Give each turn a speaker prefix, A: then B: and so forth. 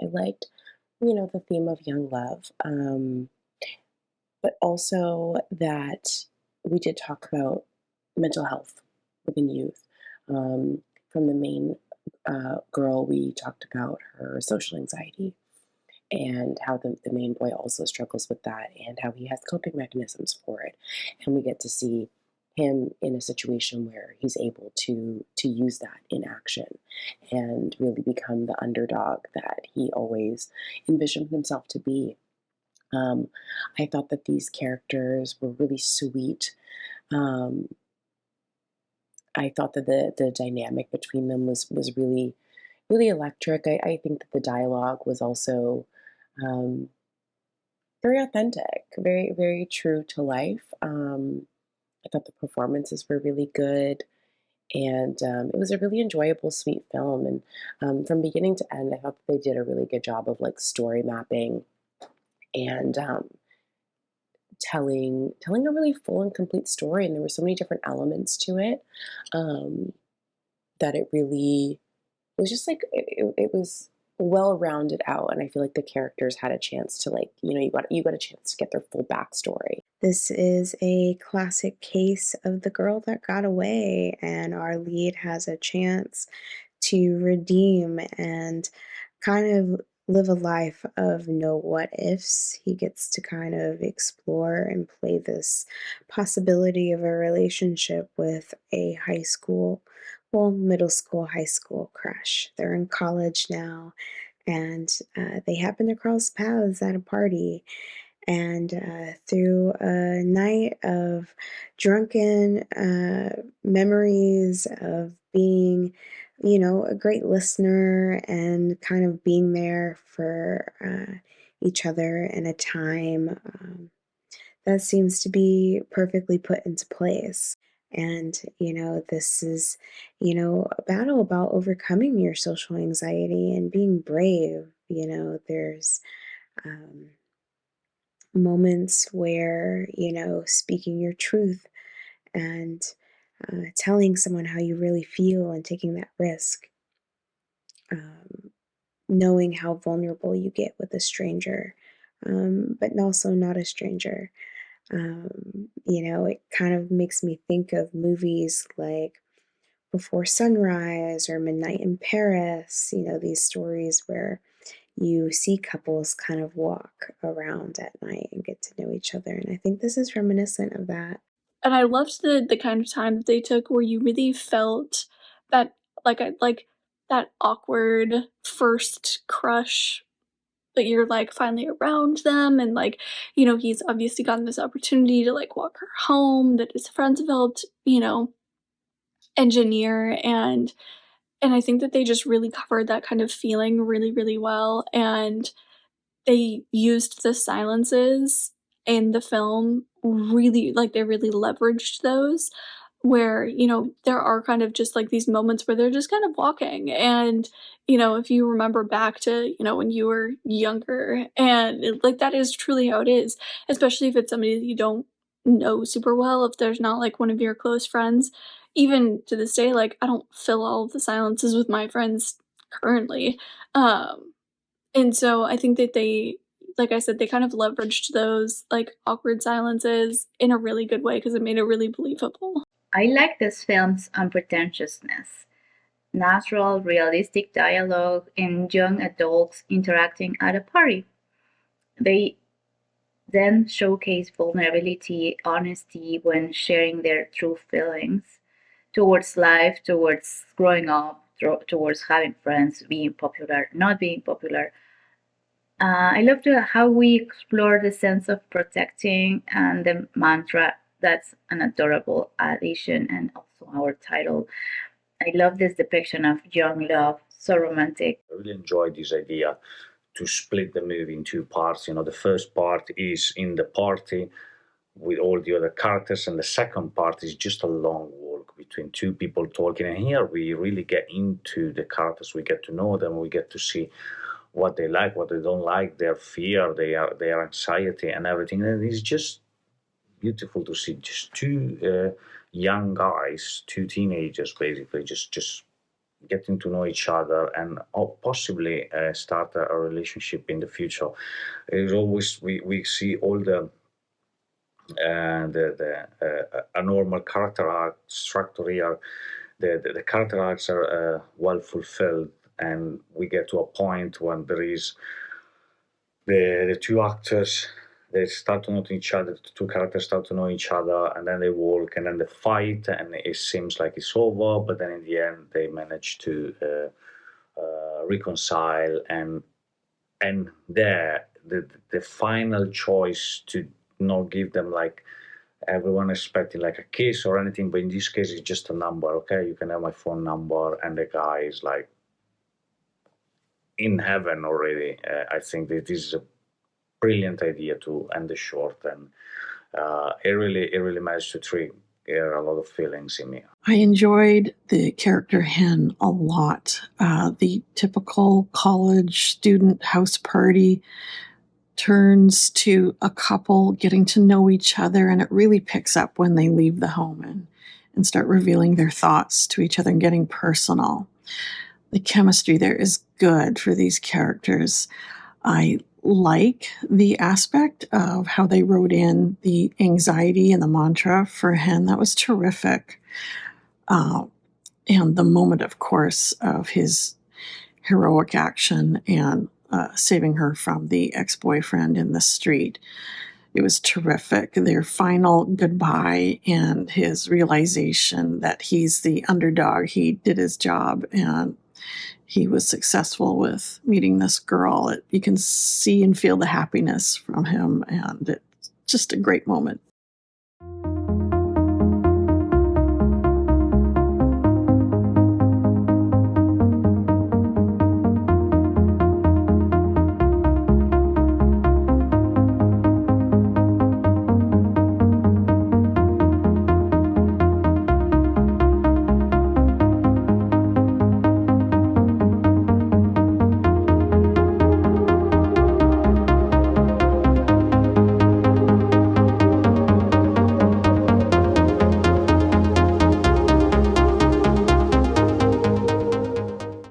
A: I liked, the theme of young love, but also that we did talk about mental health within youth. From the main girl, we talked about her social anxiety and how the main boy also struggles with that and how he has coping mechanisms for it. And we get to see him in a situation where he's able to use that in action and really become the underdog that he always envisioned himself to be. um, I thought that these characters were really sweet. um, I thought that the dynamic between them was really really electric. I think that the dialogue was also um, very authentic, very, very true to life. I thought the performances were really good, and it was a really enjoyable, sweet film. And from beginning to end, I thought that they did a really good job of like story mapping and telling a really full and complete story. And there were so many different elements to it um, that it was just like it was well rounded out, and I feel like the characters had a chance to like you got a chance to get their full backstory.
B: This is a classic case of the girl that got away, and our lead has a chance to redeem and kind of live a life of no what ifs. He gets to kind of explore and play this possibility of a relationship with a high school, well, middle school, high school crush. They're in college now, and they happen to cross paths at a party, and through a night of drunken memories of being, a great listener and kind of being there for each other in a time that seems to be perfectly put into place. And, this is, a battle about overcoming your social anxiety and being brave. There's um, moments where, speaking your truth and telling someone how you really feel and taking that risk, um, knowing how vulnerable you get with a stranger, but also not a stranger. It kind of makes me think of movies like Before Sunrise or Midnight in Paris, these stories where you see couples kind of walk around at night and get to know each other. And I think this is reminiscent of that.
C: And I loved the kind of time that they took where you really felt that like that awkward first crush, but you're, like, finally around them and, like, he's obviously gotten this opportunity to, like, walk her home, that his friends have helped, engineer, and I think that they just really covered that kind of feeling really, really well, and they used the silences in the film really like, they really leveraged those where, there are kind of just, like, these moments where they're just kind of walking, and, if you remember back to, when you were younger, and, like, that is truly how it is, especially if it's somebody that you don't know super well, if there's not, like, one of your close friends. Even to this day, like, I don't fill all of the silences with my friends currently, um and so I think that they like I said, they kind of leveraged those, like, awkward silences in a really good way because it made it really believable.
D: I like this film's unpretentiousness, natural, realistic dialogue, and young adults interacting at a party. They then showcase vulnerability, honesty when sharing their true feelings towards life, towards growing up, towards having friends, being popular, not being popular. I love how we explore the sense of protecting and the mantra. That's an adorable addition, and also our title. I love this depiction of young love, so romantic.
E: I really enjoyed this idea to split the movie in two parts. The first part is in the party with all the other characters, and the second part is just a long walk between two people talking. And here we really get into the characters, we get to know them, we get to see what they like, what they don't like, their fear, their anxiety, and everything. And it's just beautiful to see just two young guys, two teenagers, basically, just getting to know each other and possibly start a relationship in the future. It's always we see all the a normal character arc structure here. The character arcs are well fulfilled, and we get to a point when there is the two actors, they start to know each other, the two characters start to know each other, and then they walk and then they fight, and it seems like it's over, but then in the end they manage to reconcile, and there the final choice to not give them like everyone expecting like a kiss or anything, but in this case it's just a number. Okay, you can have my phone number, and the guy is like in heaven already. I think that this is a brilliant idea to end the short, and it really managed to trigger a lot of feelings in me.
F: I enjoyed the character Hen a lot. The typical college student house party turns to a couple getting to know each other, and it really picks up when they leave the home and start revealing their thoughts to each other and getting personal. The chemistry there is good for these characters. I like the aspect of how they wrote in the anxiety and the mantra for Hen. That was terrific. And the moment, of course, of his heroic action and saving her from the ex-boyfriend in the street. It was terrific. Their final goodbye and his realization that he's the underdog. He did his job and he was successful with meeting this girl. You can see and feel the happiness from him, and it's just a great moment.